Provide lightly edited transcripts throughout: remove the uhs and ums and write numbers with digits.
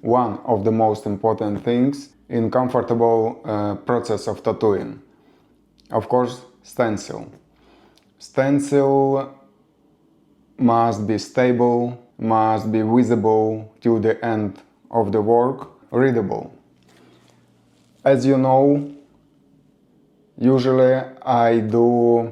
one of the most important things in comfortable process of tattooing. Of course, stencil. Stencil must be stable, must be visible till the end of the work, readable. As you know, usually I do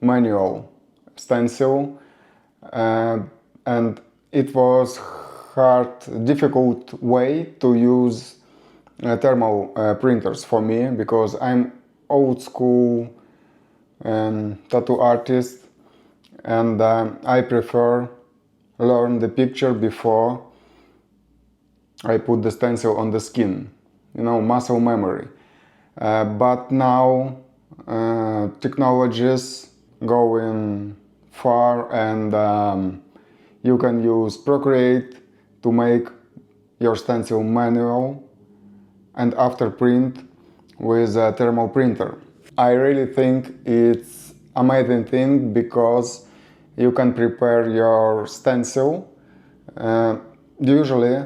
manual stencil and it was hard, difficult way to use thermal printers for me, because I'm old school tattoo artist and I prefer learn the picture before I put the stencil on the skin, you know, muscle memory. But now technologies going far and you can use Procreate to make your stencil manual and after print with a thermal printer. I really think it's amazing thing because you can prepare your stencil. Usually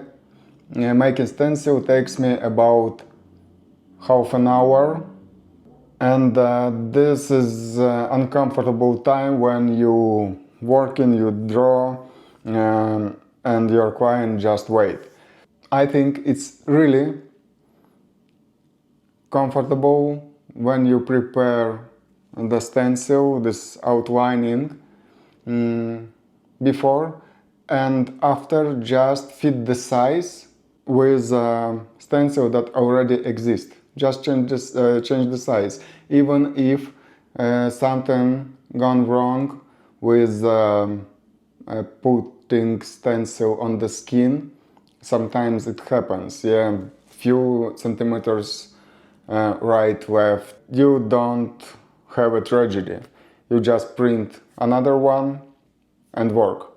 making stencil takes me about half an hour, and this is uncomfortable time when you working, you draw, and your client just wait. I think it's really comfortable when you prepare the stencil, this outlining before, and after just fit the size with a stencil that already exists. Just change the size, even if something gone wrong with putting stencil on the skin. Sometimes it happens, yeah, few centimeters right, left. You don't have a tragedy. You just print another one and work.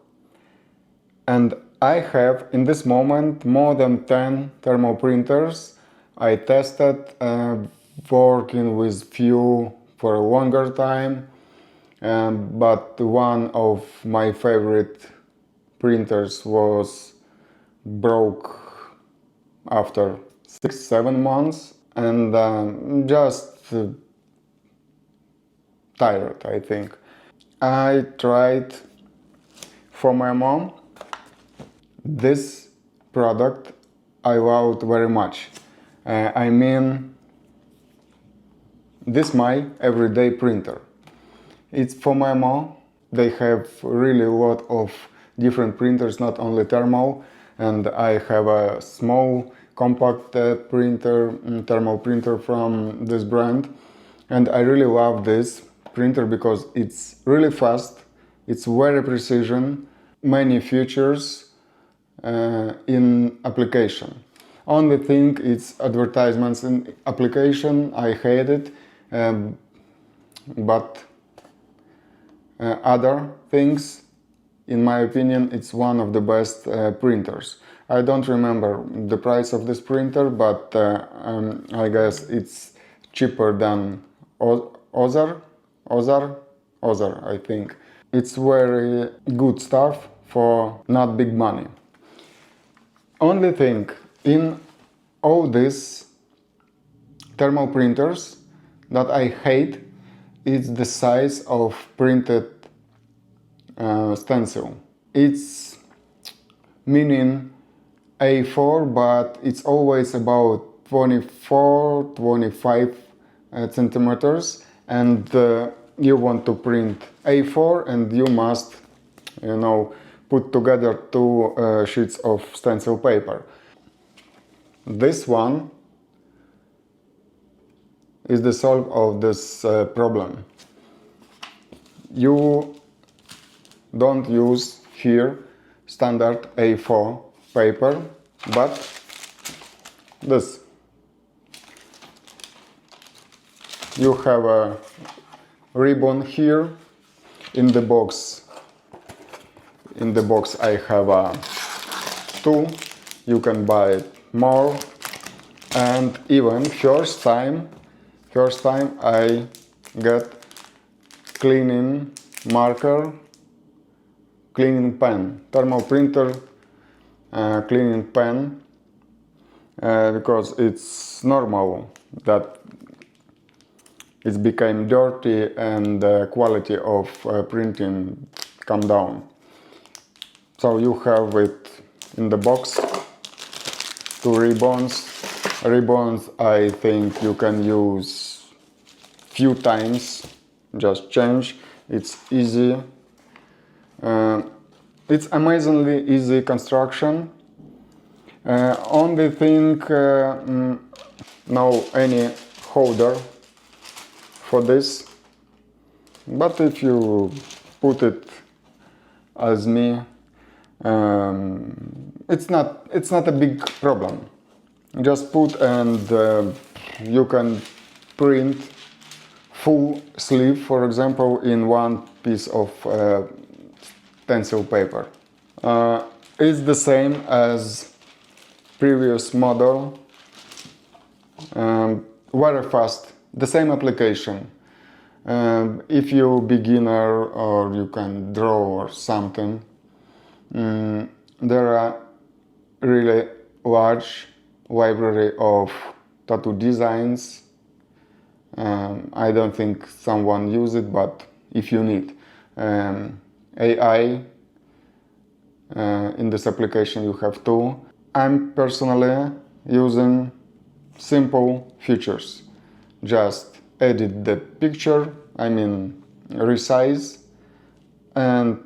And I have in this moment more than 10 thermal printers. I tested working with few for a longer time, but one of my favorite printers was broke after 6-7 months, and just tired, I think. I tried Phomemo. This product I loved very much. I mean, this is my everyday printer. It's Phomemo. They have really a lot of different printers, not only thermal, and I have a small compact printer, thermal printer from this brand, and I really love this printer because it's really fast, it's very precision, many features in application. Only thing it's advertisements in application, I hate it, but other things, in my opinion, it's one of the best printers. I don't remember the price of this printer, but I guess it's cheaper than other, I think. It's very good stuff for not big money. Only thing, in all these thermal printers that I hate is the size of printed stencil. It's meaning A4, but it's always about 24-25 centimeters, and you want to print A4 and you must, you know, put together two sheets of stencil paper. This one is the solve of this problem. You don't use here standard A4 paper, but this. You have a ribbon here. In the box I have two. You can buy more, and even first time I get cleaning marker, cleaning pen, thermal printer cleaning pen, because it's normal that it became dirty and the quality of printing come down. So you have it in the box, 2 ribbons. Ribbons I think you can use few times, just change. It's easy. It's amazingly easy construction. Only thing, no any holder for this, but if you put it as me, it's not a big problem. Just put and you can print full sleeve, for example, in one piece of stencil paper. It's the same as previous model, very fast, the same application. If you beginner or you can draw or something, there are really large library of tattoo designs. I don't think someone use it, but if you need AI in this application, you have to. I'm personally using simple features. Just edit the picture, I mean resize, and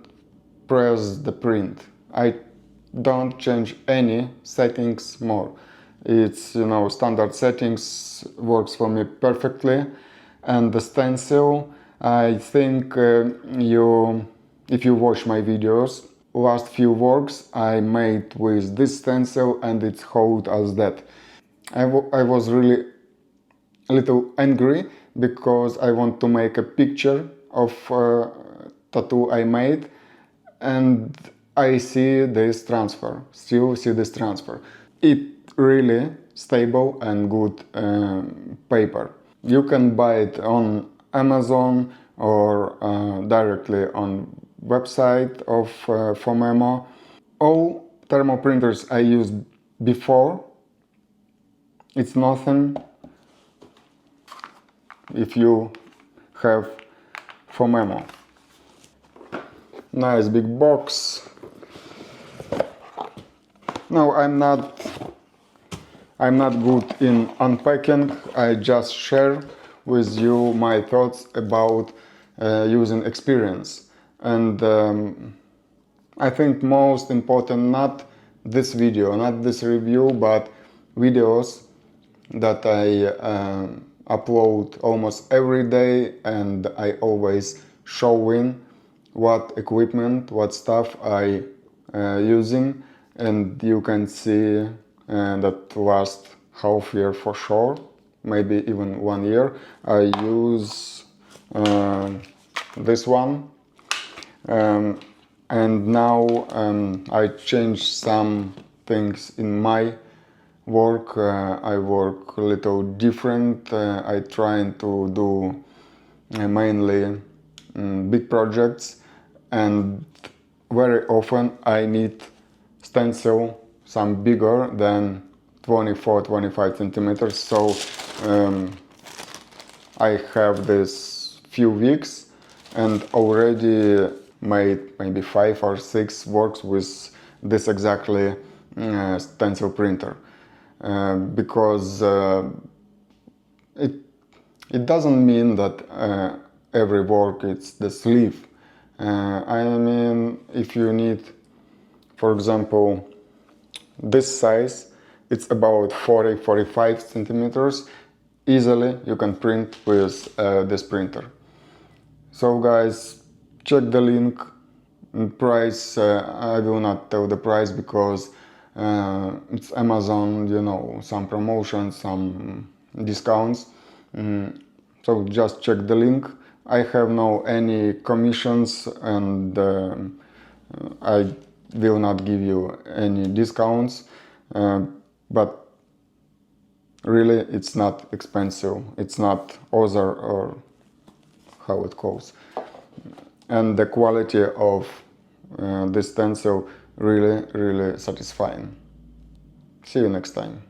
press the print. I don't change any settings more. It's, you know, standard settings works for me perfectly. And the stencil, I think if you watch my videos, last few works I made with this stencil and it's hold as that. I was really a little angry because I want to make a picture of tattoo I made, and I see this transfer, still see this transfer. It really stable and good paper. You can buy it on Amazon or directly on website of Phomemo. All thermal printers I used before, it's nothing if you have Phomemo. Nice big box. No, I'm not good in unpacking. I just share with you my thoughts about using experience. And I think most important, not this video, not this review, but videos that I upload almost every day, and I always showing what equipment, what stuff I using, and you can see that last half year for sure, maybe even 1 year, I use this one. And now I changed some things in my work. I work a little different. I try to do mainly big projects, and very often I need stencil some bigger than 24-25 centimeters. So I have this few weeks and already made maybe 5 or 6 works with this exactly stencil printer, because it doesn't mean that every work it's the sleeve. I mean, if you need, for example, this size, it's about 40-45 centimeters. Easily you can print with this printer. So guys, check the link. Price, I will not tell the price because it's Amazon, you know, some promotions, some discounts. So just check the link. I have no any commissions, and I will not give you any discounts, but really it's not expensive. It's not other, or how it goes. And the quality of this stencil really satisfying. See you next time.